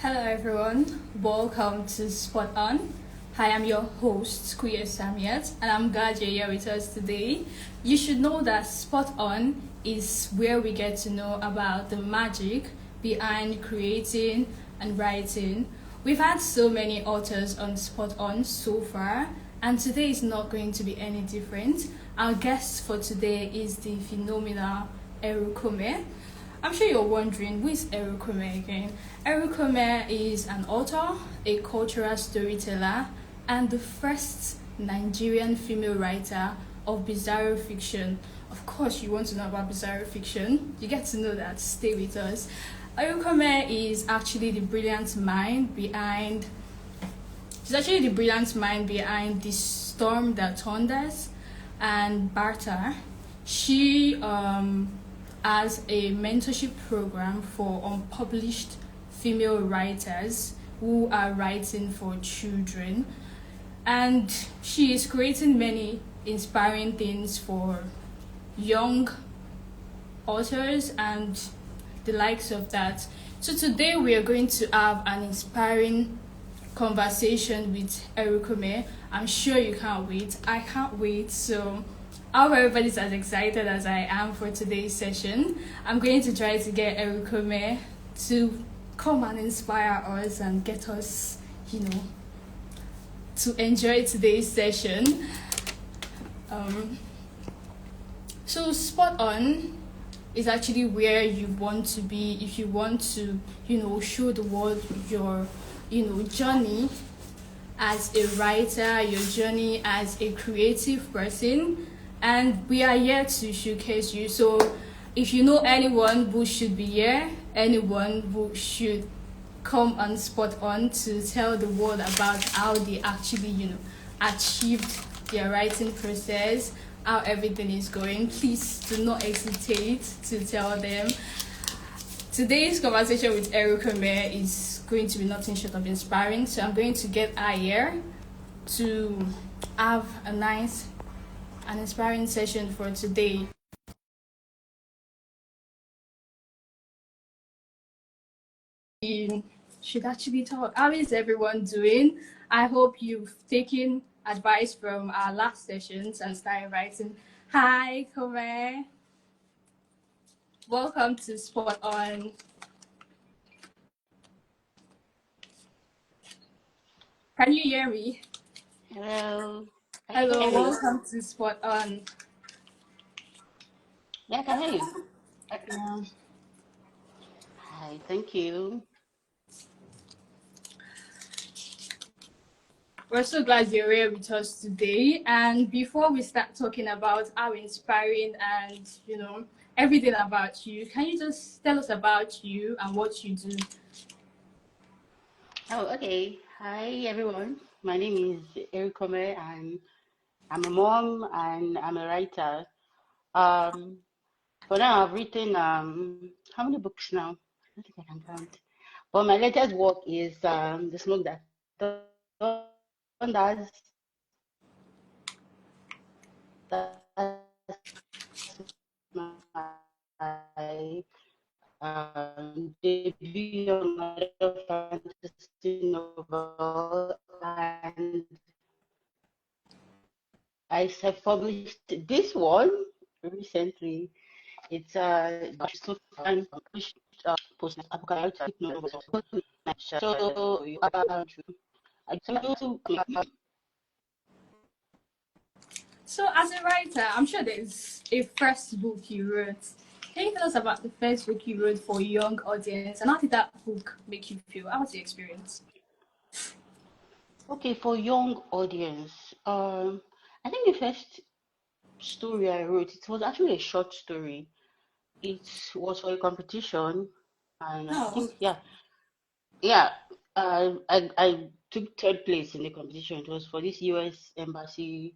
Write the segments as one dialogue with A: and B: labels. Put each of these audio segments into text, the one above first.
A: Hello everyone, welcome to Spot On. Hi, I'm your host, Kuya Samiat, and I'm glad you're here with us today. You should know that Spot On is where we get to know about the magic behind creating and writing. We've had so many authors on Spot On so far, and today is not going to be any different. Our guest for today is the phenomenal Erukome. I'm sure you're wondering, who is Erukome again? Erukome is an author, a cultural storyteller, and the first Nigerian female writer of bizarre fiction. Of course, you want to know about bizarre fiction. You get to know that. Stay with us. Erukome is actually the brilliant mind behind. She's actually the brilliant mind behind the storm that thunders, and Barter. She has a mentorship program for unpublished female writers who are writing for children. And she is creating many inspiring things for young authors and the likes of that. So today we are going to have an inspiring conversation with Erukome. I'm sure you can't wait. I can't wait. So I hope everybody's as excited as I am for today's session. I'm going to try to get Erukome to come and inspire us and get us, to enjoy today's session. Um, so Spot On is actually where you want to be if you want to, show the world your, journey as a writer, your journey as a creative person, and we are here to showcase you. So if you know anyone who should be here, anyone who should come on Spot On to tell the world about how they actually, achieved their writing process, how everything is going, please do not hesitate to tell them. Today's conversation with Erukome is going to be nothing short of inspiring, so I'm going to get her here to have a nice and inspiring session for today. You should actually talk. How is everyone doing? I hope you've taken advice from our last sessions and started writing. Hi, Kome. Welcome to Spot On. Can you hear me?
B: Hello. I can
A: Hello,
B: hear you.
A: welcome to Spot On.
B: Yeah, I can hear you.
A: Yeah.
B: Hi, thank you.
A: We're so glad you're here with us today. And before we start talking about how inspiring and, everything about you, can you just tell us about you and what you do?
B: Oh, okay. Hi, everyone. My name is Erikome, and I'm a mom and I'm a writer. Um, for now, I've written how many books now? I don't think I can count. But my latest work is The Smoke That Thunders. That's my debut young adult fantasy novel, and I self-published this one recently. It's and published post-apocalyptic novel. So I do
A: So, as a writer, I'm sure there's a first book you wrote. Can you tell us about the first book you wrote for a young audience and how did that book make you feel? How was the experience?
B: okay for young audience. I think the first story I wrote, it was actually a short story. It was for a competition, and I
A: No.
B: think yeah. I took third place in the competition. It was for this U.S. Embassy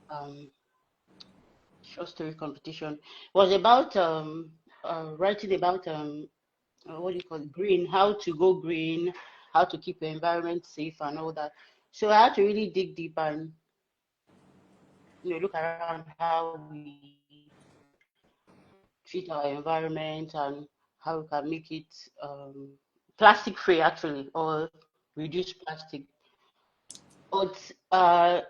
B: um short story competition. It was about writing about what do you call it? Green, how to go green, how to keep your environment safe and all that. So I had to really dig deep and look around how we treat our environment and how we can make it plastic free actually, or reduce plastic. But the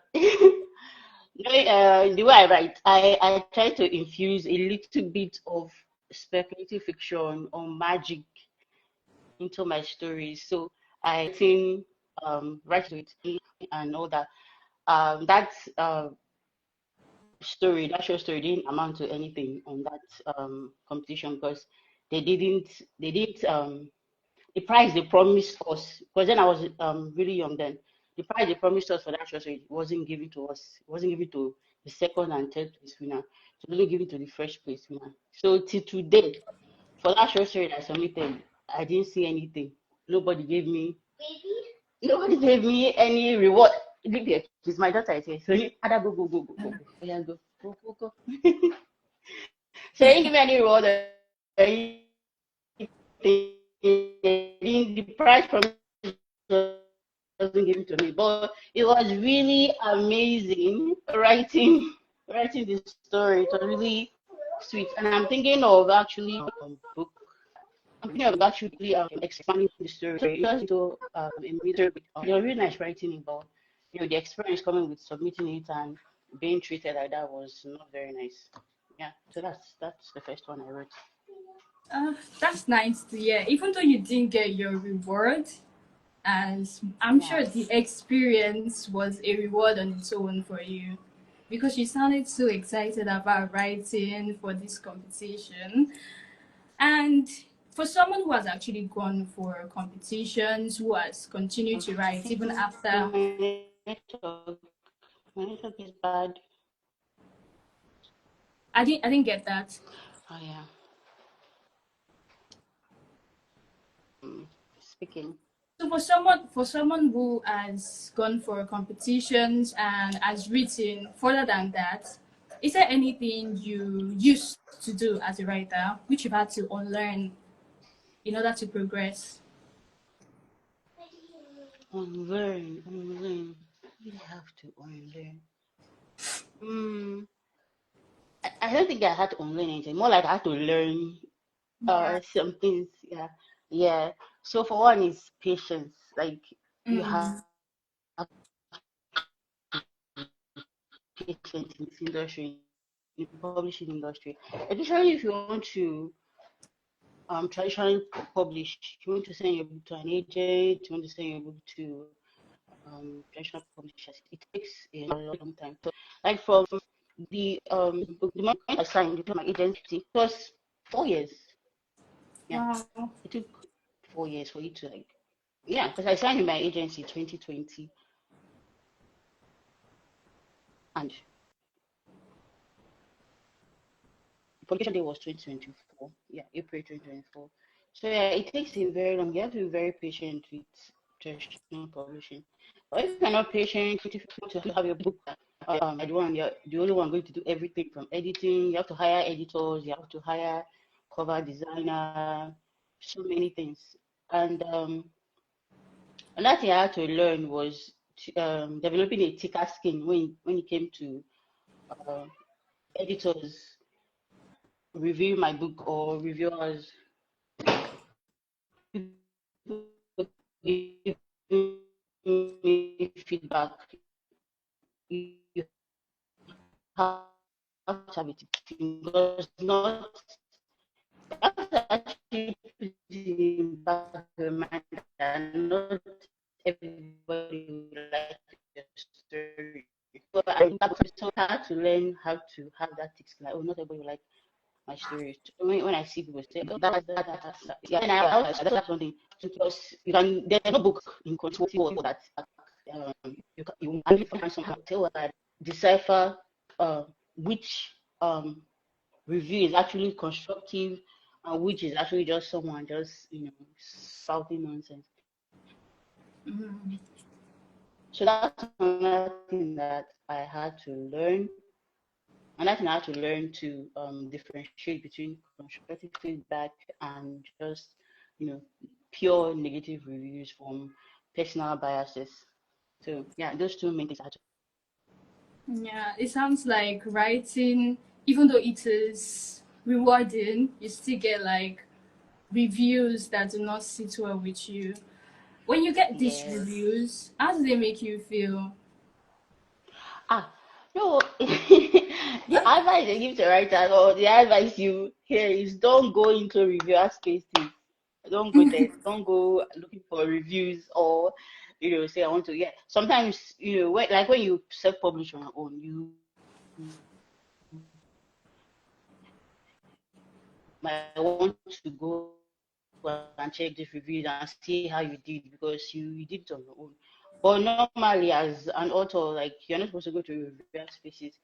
B: way I write, I try to infuse a little bit of speculative fiction or magic into my stories. So I think write to it and all that. That that short story didn't amount to anything on that competition because they didn't the prize they promised us, because then I was really young then. The prize they promised us for that short story wasn't given to us. It wasn't given to the second and third place winner. It was only given to the first place winner. So till today, for that short story that I submitted, I didn't see anything. Nobody gave me nobody gave me any reward. Look here, it's my daughter is here. So Ada, go, go, go, go, go, go. Oh, yeah, go, go, go, go. So they didn't give me any reward or anything. The prize from wasn't given to me, but it was really amazing writing this story. It was really sweet, and I'm thinking of actually book. I'm thinking of actually expanding the story just into a little bit. It was really nice writing it, but the experience coming with submitting it and being treated like that was not very nice. Yeah, so that's the first one I wrote.
A: That's nice to hear. Even though you didn't get your reward, as I'm
B: Yeah.
A: sure the experience was a reward on its own for you, because you sounded so excited about writing for this competition. And for someone who has actually gone for competitions, who has continued to
B: I
A: write
B: think
A: even after,
B: my network is bad.
A: I didn't get that.
B: Oh yeah. Speaking.
A: So for someone who has gone for competitions and has written further than that, is there anything you used to do as a writer which you've had to unlearn in order to progress?
B: Unlearn. You have to unlearn. Mm, I don't think I had to unlearn anything. More like I had to learn
A: Yeah.
B: some things. Yeah. Yeah. So for one is patience. Like you have
A: Mm.
B: patience in this industry, in the publishing industry. Especially if you want to traditionally publish, you want to send your book to an agent, you want to send your book to traditional publishers. It takes a long time. So, like from the moment I signed with my agency, it was 4 years. Yeah,
A: Wow.
B: it took 4 years for it to yeah, because I signed with my agency 2020, and the publication day was 2024. Yeah, April 2024. So yeah, it takes a very long. You have to be very patient with traditional publishing. But if you're not patient, if you want to have your book, you're the only one going to do everything from editing. You have to hire editors. You have to hire cover designer. So many things. And another thing I had to learn was developing a thicker skin when it came to uh, editors review my book or reviewers give me feedback. You have to have it because not actually put in back of your mind that not everybody will like your story. So I had to learn how to have that thick skin. Like, oh, not everybody will like my stories. When I see people say, oh, yeah, and that's one thing because there's no book in control that you only find somehow tell that decipher uh, which review is actually constructive and which is actually just someone just spouting nonsense.
A: Mm.
B: So that's another thing that I had to learn. And that's I had to learn to differentiate between constructive feedback and just, you know, pure negative reviews from personal biases. So yeah, those two main things I had to.
A: Yeah, it sounds like writing, even though it is rewarding, you still get like reviews that do not sit well with you. When you get these
B: Yes.
A: reviews, how do they make you feel?
B: Ah, no. The advice they give to writers, or the advice you hear, is don't go into reviewer spaces. Don't go there. Don't go looking for reviews, or say I want to. Yeah. Sometimes like when you self-publish on your own, you might want to go and check these reviews and see how you did, because you did it on your own. But normally, as an author, like, you're not supposed to go to reviewer spaces.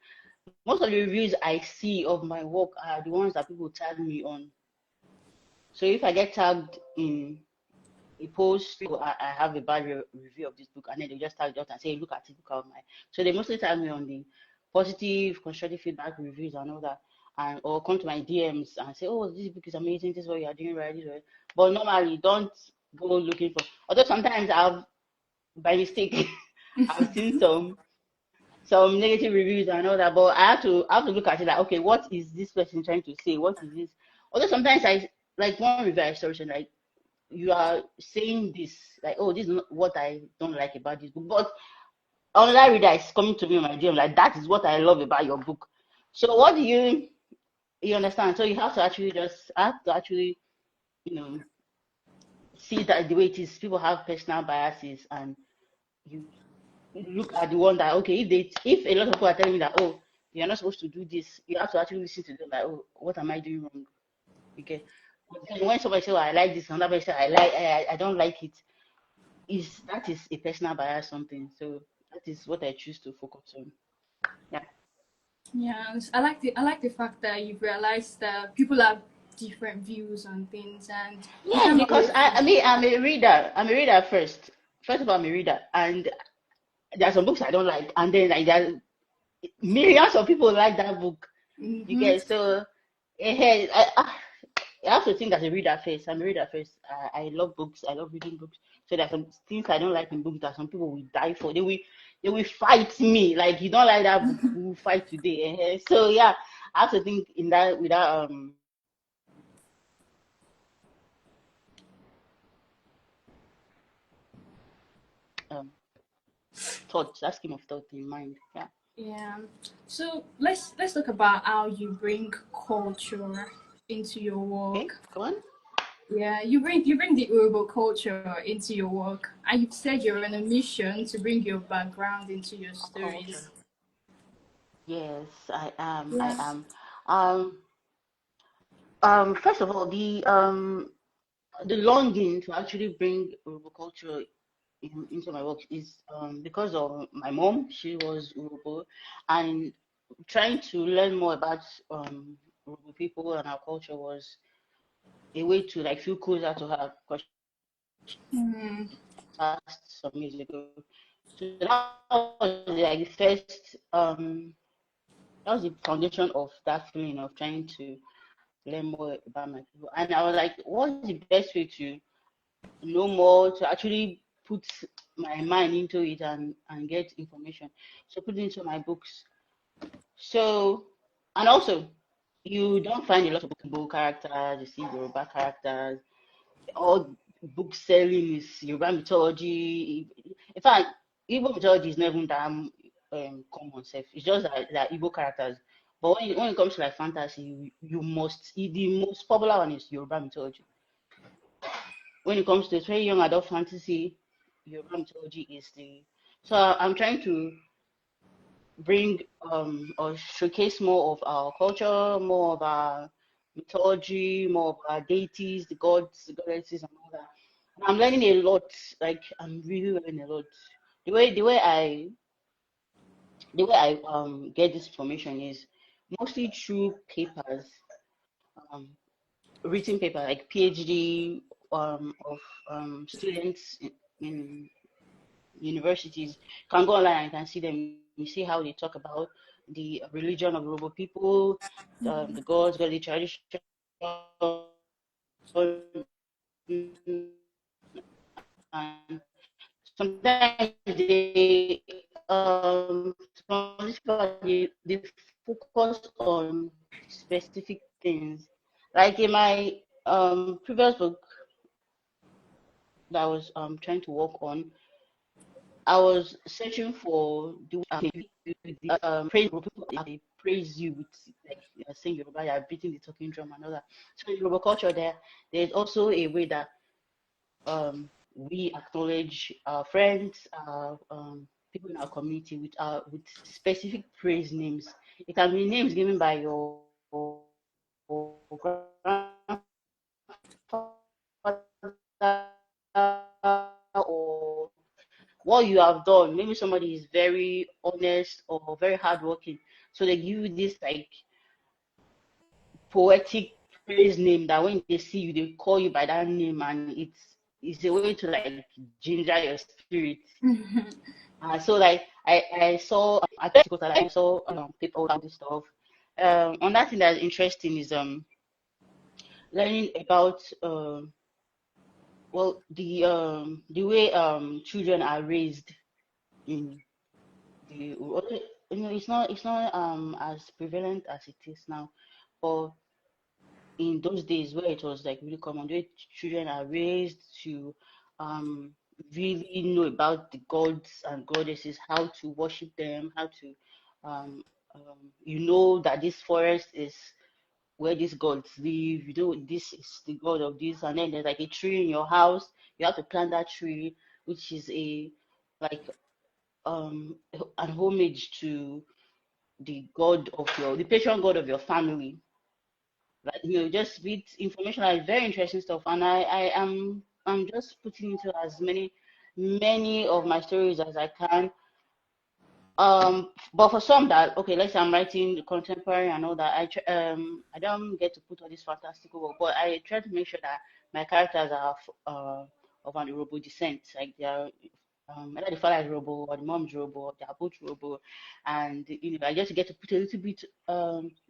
B: Most of the reviews I see of my work are the ones that people tag me on. So if I get tagged in a post, I have a bad review of this book, and then they just tag it out and say, look at it, look at my. So they mostly tag me on the positive, constructive feedback reviews and all that, and or come to my DMs and say, oh, this book is amazing, this is what you are doing right, this is what. But normally, don't go looking for. Although sometimes I've, by mistake, I've seen some negative reviews and all that, but I have to look at it like, okay, what is this person trying to say? What is this? Although sometimes I, like, one review I saw recently, like, you are saying this, like, oh, this is not what I don't like about this book, but another reader is coming to me in my DM like, that is what I love about your book. So what do you understand? So you have to actually just I have to actually, you know see that the way it is. People have personal biases, and you look at the one that, okay, if a lot of people are telling me that, oh, you're not supposed to do this, you have to actually listen to them, like, oh, what am I doing wrong? Okay. But then when somebody says, oh, I like this, another person says, I don't like it, is that is a personal bias something. So that is what I choose to focus on. Yeah.
A: Yes, I like the fact that you've realized that people have different views on things, and you
B: Yes,
A: can't
B: because
A: always.
B: I mean, I'm a reader. I'm a reader first. First of all, I'm a reader, and there are some books I don't like, and then, like, there are millions of people like that book. You
A: Mm-hmm.
B: get, so, I have to think as a reader first. I'm a reader first. I love books. I love reading books. So there's some things I don't like in books that some people will die for. They will fight me. Like, you don't like that book, we will fight today. So yeah, I have to think in that with that um thought, that scheme of thought in mind. Yeah.
A: Yeah. So let's talk about how you bring culture into your
B: Okay,
A: work.
B: go on.
A: Yeah, you bring the Urbo culture into your work, and you've said you're on a mission to bring your background into your stories.
B: Culture. Yes, I am. I
A: Yeah.
B: am. Um. First of all, the longing to actually bring Urhobo culture into my work is because of my mom. She was Urhobo, and trying to learn more about Urhobo people and our culture was a way to, like, feel closer to her, because
A: Mm.
B: passed some years ago. So that was like the first that was the foundation of that feeling of trying to learn more about my people. And I was like, what's the best way to know more, to actually put my mind into it and get information? So put it into my books. So, and also, you don't find a lot of book characters, you see Yoruba characters. All book selling is Yoruba mythology. In fact, Igbo mythology is not even that common self. It's just that Igbo characters. But when it comes to, like, fantasy, the most popular one is Yoruba mythology. When it comes to very young adult fantasy, Yoruba mythology is the. So I'm trying to bring or showcase more of our culture, more of our mythology, more of our deities, the gods, the goddesses, and all that. And I'm learning a lot. Like, I'm really learning a lot. The way I get this information is mostly through papers, um, written paper, like PhD of students in universities. You can go online and you can see them. You see how they talk about the religion of Yoruba people, the gods, the tradition, and sometimes they focus on specific things. Like, in my previous book that I was trying to work on, I was searching for the praise Yoruba people, they praise you with like saying Yoruba, you're beating the talking drum and all that. So in Yoruba culture, there's also a way that we acknowledge our friends, our people in our community with specific praise names. It can be names given by your or what you have done. Maybe somebody is very honest or very hardworking. So they give you this like poetic praise name that when they see you, they call you by that name, and it's a way to like ginger your spirit. So like I saw I saw people about this stuff. Another thing that's interesting is learning about well the way children are raised in the it's not as prevalent as it is now, but in those days where it was like really common, the way children are raised to um really know about the gods and goddesses, how to worship them, how to um, that this forest is where these gods live, this is the god of this, and then there's like a tree in your house, you have to plant that tree, which is a like an homage to the patron god of your family. Like just with information like very interesting stuff. And I'm just putting into as many of my stories as I can. But for some that okay, let's say I'm writing contemporary and all that, I don't get to put all this fantastical work, but I try to make sure that my characters are of an Yoruba descent, like they are either the father is Yoruba or the mom is Yoruba, or they are both Yoruba, and I just get to put a little bit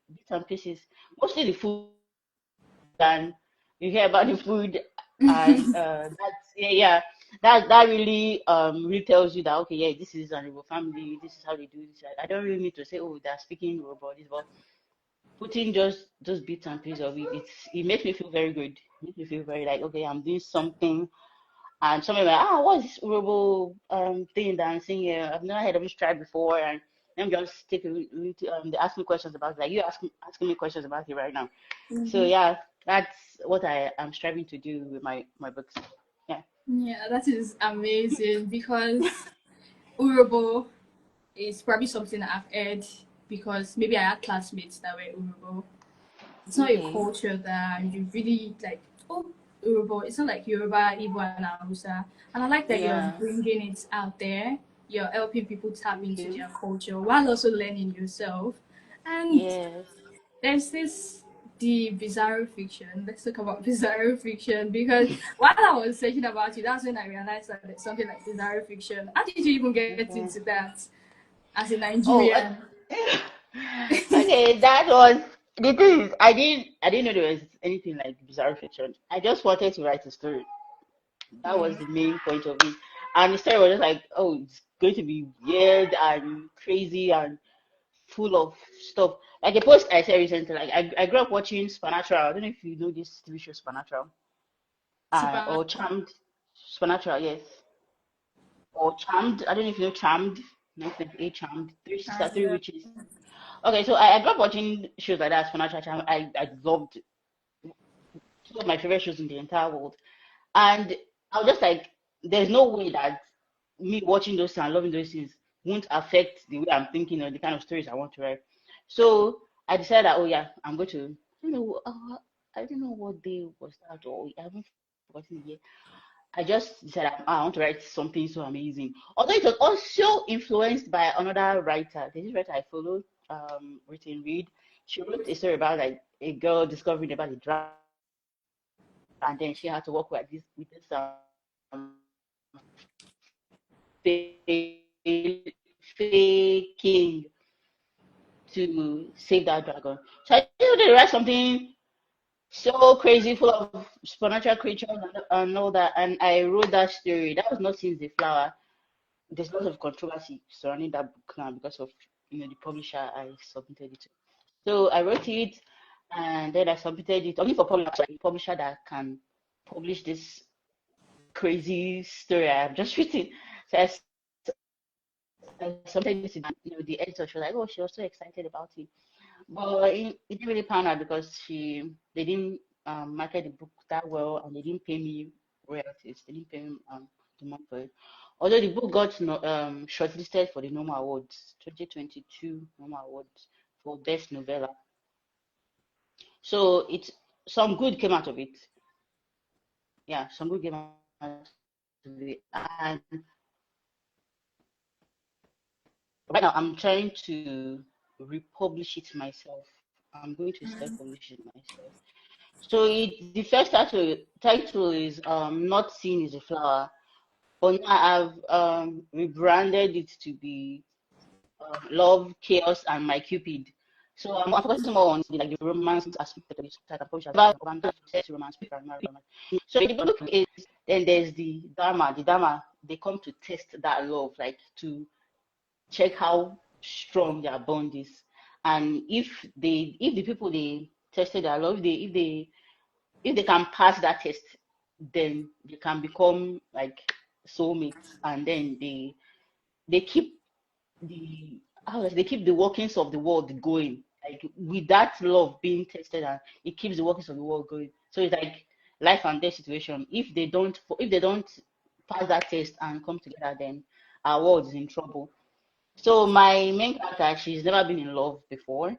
B: bits and pieces, mostly the food, and you hear about the food, and that's yeah, that really really tells you that okay, yeah, this is an Igbo family, this is how they do this. I don't really need to say, oh, they're speaking Yoruba this, but putting just bits and pieces of it makes me feel very good. It makes me feel very like okay, I'm doing something. And somebody like, what's this Yoruba thing that I'm seeing here? I've never heard of this tribe before, and them just take they ask me questions about it. Like you asking me questions about it right now. So yeah, that's what I am striving to do with my books. Yeah.
A: Yeah, that is amazing because Urobo is probably something that I've heard because maybe I had classmates that were Urobo. It's not a
B: Okay.
A: culture that you really like. Oh, Yoruba. It's not like Yoruba, Igbo, and Hausa. And I like that you're
B: Yeah.
A: bringing it out there. You're helping people tap
B: Thank
A: into
B: you.
A: their culture while also learning yourself. And
B: Yes.
A: there's this the bizarre fiction. Let's talk about bizarre fiction because while I was searching about it, that's when I realized that there's something like bizarre fiction. How did you even get
B: Okay.
A: into that as a
B: Oh,
A: Nigerian?
B: okay. That was the thing. Is, I didn't know there was anything like bizarre fiction. I just wanted to write a story. That was the main point of it. And the story was just like, oh, it's going to be weird and crazy and full of stuff. Like a post I said recently, like I grew up watching Supernatural. I don't know if you know this TV show Supernatural. Or
A: Supernatural.
B: Charmed. Supernatural, yes. Or Charmed. I don't know if you know Charmed. 1998 Charmed. Three sisters, three
A: Yeah.
B: witches. Okay, so I grew up watching shows like that, Supernatural Charmed. I loved two of my favorite shows in the entire world. And I was just like, there's no way that me watching those and loving those things won't affect the way I'm thinking or the kind of stories I want to write. So I decided that, oh yeah, I'm going to, I don't know what day was that, or I haven't forgotten the year. I just decided I want to write something so amazing. Although it was also influenced by another writer. There's this writer I followed, written Reed. She wrote a story about like a girl discovering about the dragon, and then she had to work with this fake king to save that dragon. So I just wanted to write something so crazy, full of supernatural creatures and all that. And I wrote that story. That was not Since the Flower. There's lots of controversy surrounding that book now because of the publisher I submitted it to. So I wrote it, And then I submitted it only for a publisher that can publish this crazy story I've just written. So I submitted it to the editor. She was like, oh, she was so excited about it. But it didn't really pan out because they didn't market the book that well, and they didn't pay me royalties. They didn't pay me the money for it. Although the book got shortlisted for the Noma Awards, 2022 Noma Awards for Best Novella. So it's some good came out of it. Yeah, some good came out of it. And right now I'm trying to republish it myself. I'm going to self-publish it myself. So the first title is Not Seen is a Flower, but now I've rebranded it to be Love, Chaos, and My Cupid. So I'm focusing more on the romance aspect of it. So I can push romance, romance. So the book is then there's the Dharma. The Dharma, they come to test that love, like to check how strong their bond is. And if the people they tested their love, if they can pass that test, then they can become like soulmates, and then they keep the they keep the workings of the world going. Like with that love being tested, and it keeps the workings of the world going. So it's like life and death situation. If they don't pass that test and come together, then our world is in trouble. So my main character, she's never been in love before,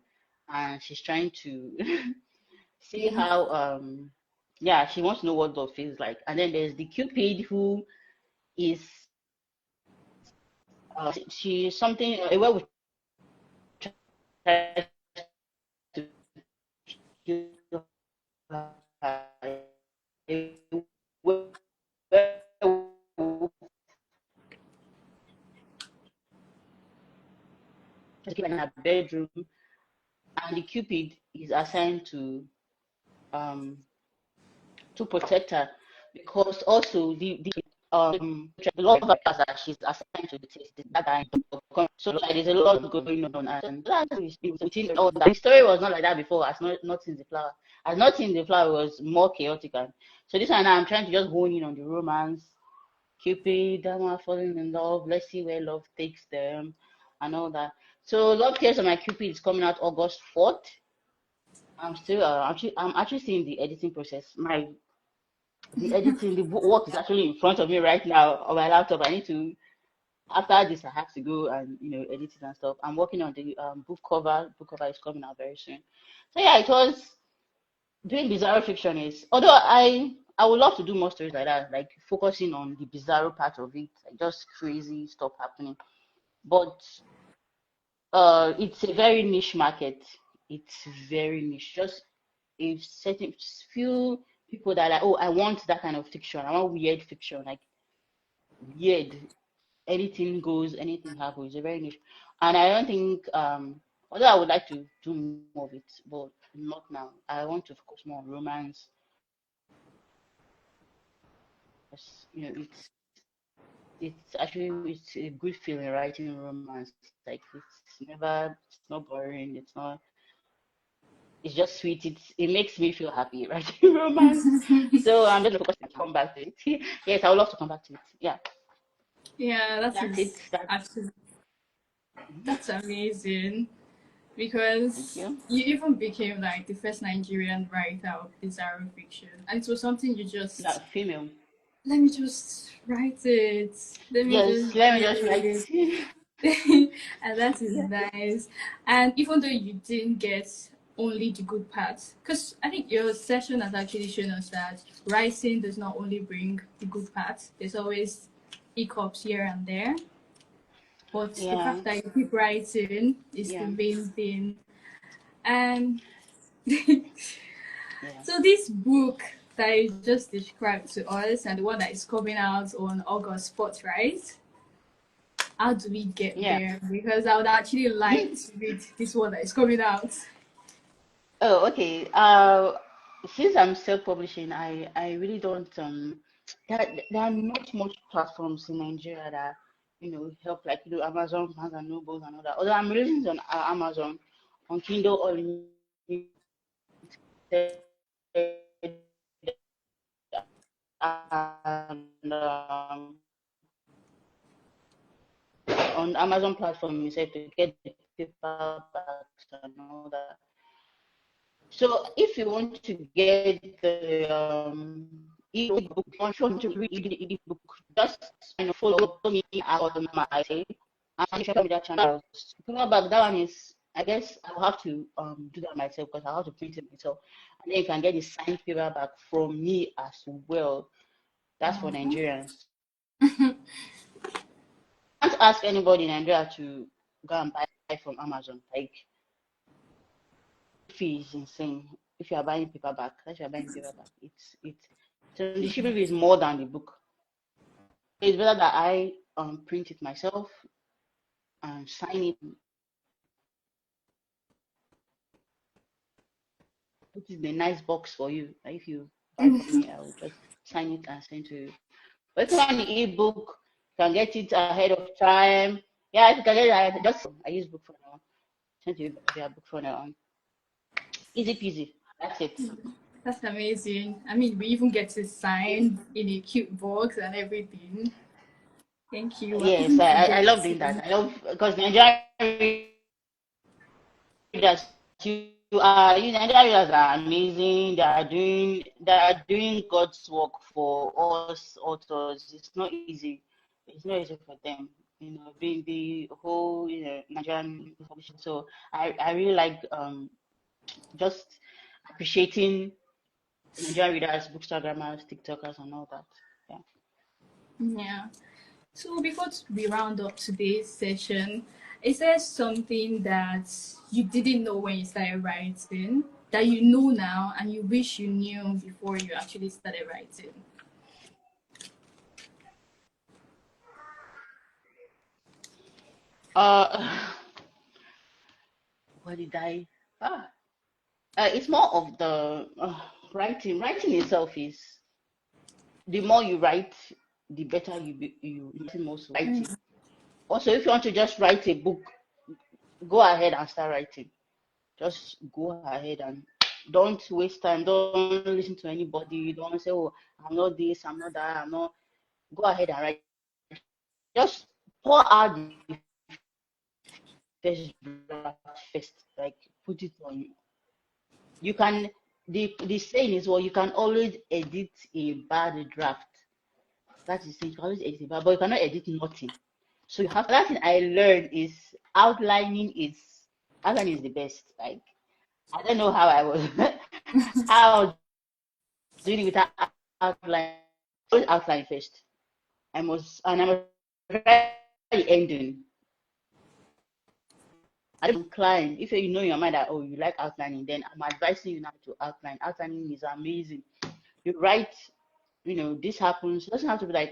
B: and she's trying to see how yeah, she wants to know what love feels like. And then there's the Cupid who is she's something where we try to kill her. Where to keep her in her bedroom, and the Cupid is assigned um to protect her, because also the law of her that she's assigned to the test that guy. So like, there's a lot going on, and the story was not like that before. As not in the flower, as not in the flower was more chaotic, and so this one I'm trying to just hone in on the romance. Cupid, Dama falling in love. Let's see where love takes them, and all that. So Love Cares on My Cupid is coming out August 4th. I'm actually seeing the editing process. The editing, the work is actually in front of me right now on my laptop. I need to, after this, I have to go and edit it and stuff. I'm working on the book cover. Book cover is coming out very soon. So yeah, it was doing bizarre fiction is. Although I would love to do more stories like that, like focusing on the bizarre part of it, like just crazy stuff happening. But it's a very niche market. It's very niche. Just if certain few people that are like, oh, I want that kind of fiction. I want weird fiction, like weird. Anything goes, anything happens. It's a very niche, and I don't think although I would like to do more of it, but not now. I want to focus more on romance. It's a good feeling writing romance. Like it's not boring. It's just sweet. It makes me feel happy writing romance. So I'm just focused to come back to it. Yes, I would love to come back to it. Yeah,
A: Yeah, that
B: that's
A: is
B: it.
A: actually
B: Mhm.
A: that's amazing
B: Thank
A: because
B: you.
A: you even became like the first Nigerian writer of bizarre fiction, and it was something you
B: Yeah,
A: just
B: female.
A: let me just write it. Let me
B: Yes,
A: just
B: let
A: do
B: me just write.
A: it. And that is
B: Yeah.
A: nice. And even though you didn't get only the good parts, because I think your session has actually shown us that writing does not only bring the good parts, there's always hiccups here and there. But the
B: Yeah.
A: fact that you keep writing is the
B: Yeah.
A: main thing. And
B: Yeah.
A: so this book that you just described to us and the one that is coming out on August 4th, right? How do we get
B: Yeah.
A: there? Because I would actually like to read this one that is coming out.
B: Oh, okay. Since I'm self-publishing, I really don't there are not much platforms in Nigeria that help, like Amazon, Barnes and Nobles and all that. Although I'm releasing it on Amazon, on Kindle Unlimited, and on Amazon platform you said to get the paperbacks and all that. So if you want to get the ebook, if you want to read the ebook, just follow me on my social media channels. Paperback, that one is, I guess I'll have to do that myself because I'll have to print it myself, and then you can get the signed paperback from me as well. That's for Nigerians. I can't ask anybody in Nigeria to go and buy from Amazon. Like, fee is insane. If you are buying paperback, so the shipping fee is more than the book. It's better that I print it myself and sign it. Put it in a nice box for you. If you buy from me, I will just sign it and send to you. But if you want the ebook, you can get it ahead of time. Yeah, if you can get it, I use book for now. Send to you via book for now. Easy peasy. That's it.
A: That's amazing. I mean, we even get it signed in a cute box and everything. Thank you.
B: Yes, I love doing that. I love because Nigerian readers, Nigerian readers are amazing. They are doing God's work for us authors. It's not easy. It's not easy for them. Being the whole Nigerian publishing. So I really like just appreciating Nigerian readers, bookstagrammers, TikTokers, and all that. Yeah.
A: Yeah. So before we round up today's session, is there something that you didn't know when you started writing that you know now and you wish you knew before you actually started writing?
B: What did I? It's more of the writing. Writing itself is the more you write, the better you most writing. Also, if you want to just write a book, go ahead and start writing. Just go ahead and don't waste time. Don't listen to anybody. Don't say, "Oh, I'm not this. I'm not that. I'm not." Go ahead and write. Just pour out the first draft first. Like put it on. You can. The saying is, well, you can always edit a bad draft. That is, you can always edit a bad, but you cannot edit nothing. So you have that thing I learned is outlining is outlining is the best. Like I don't know how I was how I was doing it without outline. Always outline first. I must write the ending. I don't incline. If you know in your mind that you like outlining, then I'm advising you now to outline. Outlining is amazing. You write, this happens. It doesn't have to be like,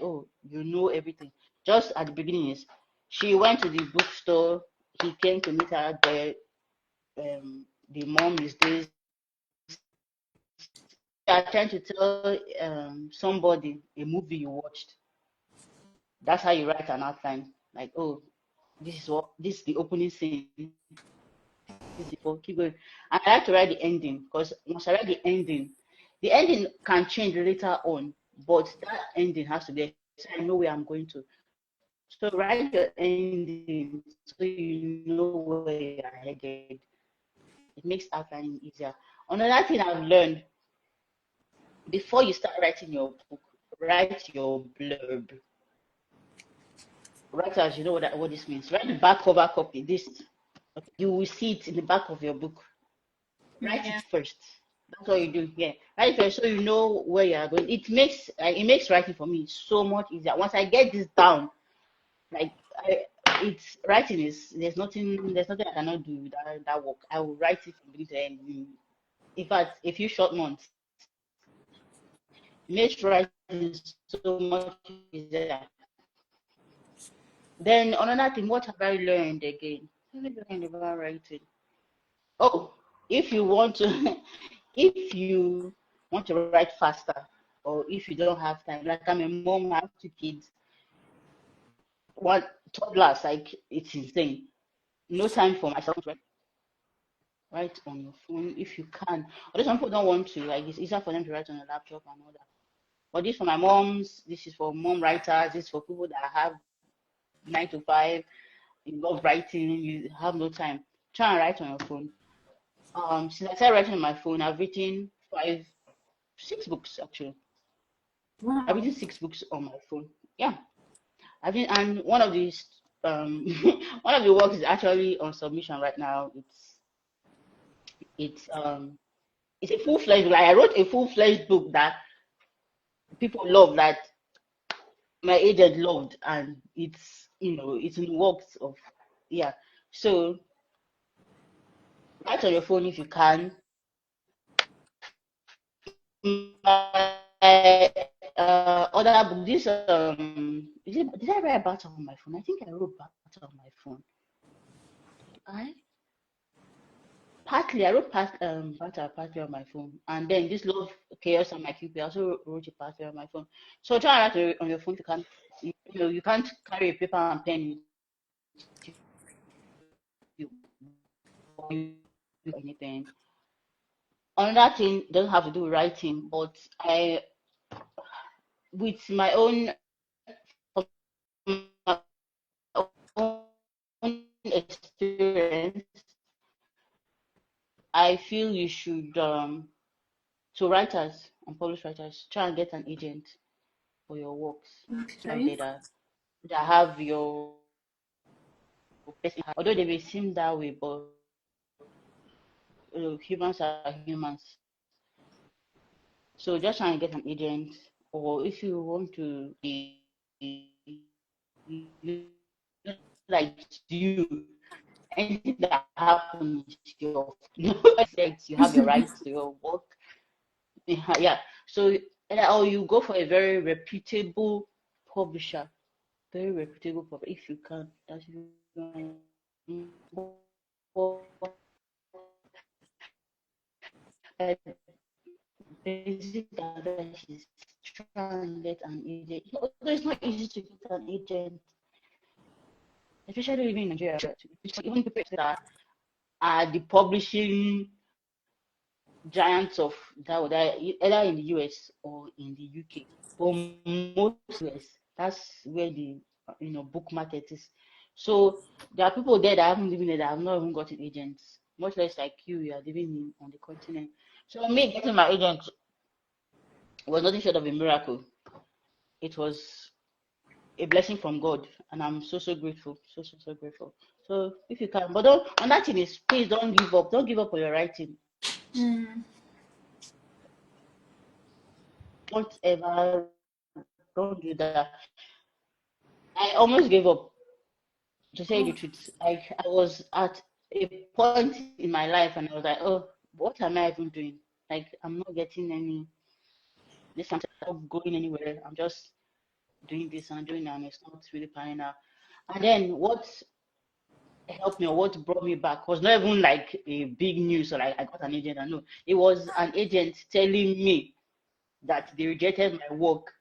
B: everything. Just at the beginning is she went to the bookstore, he came to meet her there. The mom is this. You are trying to tell somebody a movie you watched. That's how you write an outline. Like, this is the opening scene. This is keep going. And I like to write the ending because once I write the ending can change later on, but that ending has to be so I know where I'm going to. So write your ending so you know where you're headed. It makes outlining easier. Another thing I've learned before you start writing your book, write your blurb. Writers, you know what this means. Write the back cover copy. This you will see it in the back of your book. Write it first. That's what you do. Yeah, write it first so you know where you are going. It makes writing for me so much easier. Once I get this down, like it's writing is there's nothing I cannot do with that work. I will write it from beginning to end. In fact, a few short months. It makes writing so much easier. Then another thing, what have I learned again? What have I learned about writing? Oh, if you want to write faster, or if you don't have time, like I'm a mom, I have 2 kids, one toddlers, like it's insane. No time for myself to write. write on your phone if you can. Although some people don't want to, like it's easier for them to write on a laptop and all that. But this for my moms, this is for mom writers, this is for people that have 9 to 5, you love writing, you have no time. Try and write on your phone. Since I started writing on my phone, I've written 6 books actually. I've
A: Wow.
B: written 6 books on my phone. Yeah. And one of these one of the works is actually on submission right now. It's a full-fledged, like I wrote a full-fledged book that people love, that my agent loved, and it's in works of, yeah. So write on your phone if you can. My other book, did I write about on my phone? I think I wrote about on my phone. I Partly, I wrote partly on my phone, and then this love chaos and my QP, I also wrote it partly on my phone. So try and write on your phone. You can't carry a paper and pen with you or anything. Another thing doesn't have to do with writing, but I, with my own, my own experience, I feel you should so writers and published writers, try and get an agent for your works out
A: Okay.
B: there that have your best. Although they may seem that way, but humans are humans. So just try and get an agent, or if you want to be like you, anything that happens, you have your rights to your work. Yeah. So or you go for a very reputable publisher, very reputable publisher if you can. That's if you can. Basic advice is try and get an agent. Although it's not easy to get an agent, especially living in Nigeria. Even people that are the publishing giants of that, either in the US or in the UK. But most US, that's where the book market is. So there are people there that haven't living there that have not even gotten agents. Much less like you are living on the continent. So me getting my agent was nothing short of a miracle. It was a blessing from God, and I'm so grateful, so grateful. So if you can, but don't, on that thing is, please don't give up. Don't give up on your writing.
A: Mm.
B: Don't ever, don't do that. I almost gave up, to say the
A: Oh.
B: truth. I was at a point in my life, and I was like, oh, what am I even doing? Like I'm not getting any. This I'm not going anywhere. I'm just doing this and doing that, and it's not really panning out. And then what helped me, or what brought me back, was not even like a big news or like I got an agent. I know it was an agent telling me that they rejected my work,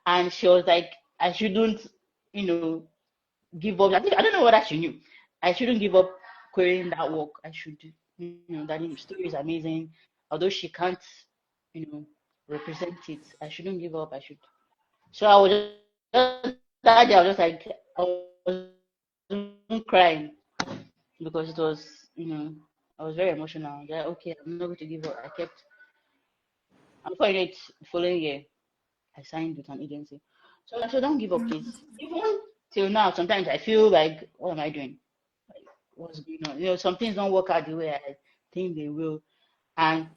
B: and she was like, I shouldn't, you know, give up. I don't know whether she knew. I shouldn't give up querying that work. I should, that the story is amazing. Although she can't, you know, represent it, I shouldn't give up. I should. So I was just that day. I was just like, I was crying because it was, I was very emotional. Yeah, okay, I'm not going to give up. I'm quite it the following year. I signed with an agency. So don't give up, please. Even till now, sometimes I feel like, what am I doing? Like, what's going on? Some things don't work out the way I think they will. And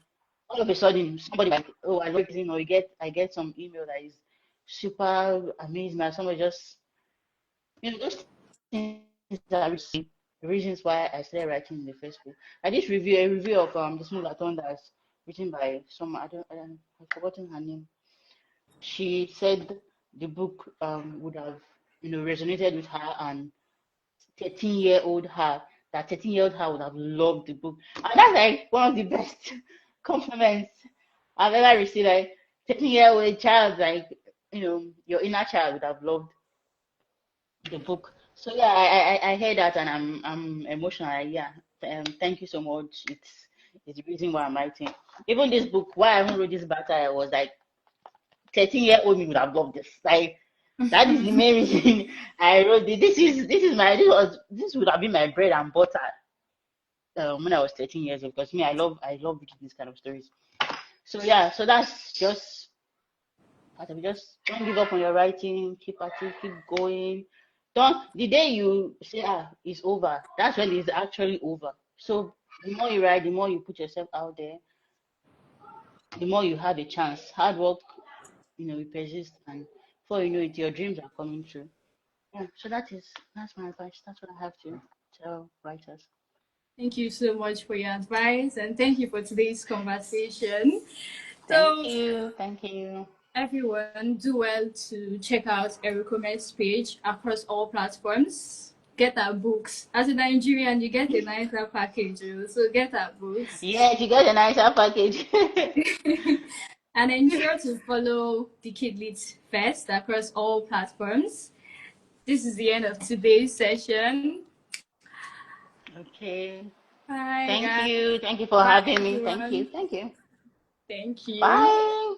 B: all of a sudden, somebody like, oh, I love this, I get some email that is super amazing. And somebody just, those things that really the reasons why I started writing in the first place. I did a review of the Smulathon that's written by some, I've forgotten her name. She said the book would have resonated with her, and 13-year-old her, that 13-year-old her would have loved the book. And that's like one of the best compliments I've ever received. Like 13-year-old child, like your inner child would have loved the book. So yeah, I heard that, and I'm emotional. Like, yeah, Thank you so much. It's the reason why I'm writing. Even this book, why I haven't wrote this better, I was like 13-year-old me would have loved this. Like that is the main reason I wrote it. This would have been my bread and butter when I was 13 years old, because me I love reading these kind of stories. So yeah, so that's just part of it. Just don't give up on your writing, keep at it, keep going. Don't the day you say it's over, that's when it's actually over. So the more you write, the more you put yourself out there, the more you have a chance. Hard work, will persist, and before you know it, your dreams are coming true. Yeah, so that's my advice. That's what I have to tell writers.
A: Thank you so much for your advice and thank you for today's conversation.
B: Thank
A: So,
B: you. Thank you.
A: everyone, do well to check out Ericomet's page across all platforms. Get our books. As a Nigerian, you get a nicer package, so get our books.
B: Yes, you got a nicer package.
A: And ensure to follow the Kidlit Fest across all platforms. This is the end of today's session.
B: Okay.
A: Bye,
B: Thank
A: guys.
B: you. Thank you for
A: Bye,
B: having me. Thank you.
A: everyone.
B: Thank you.
A: Thank you.
B: Bye.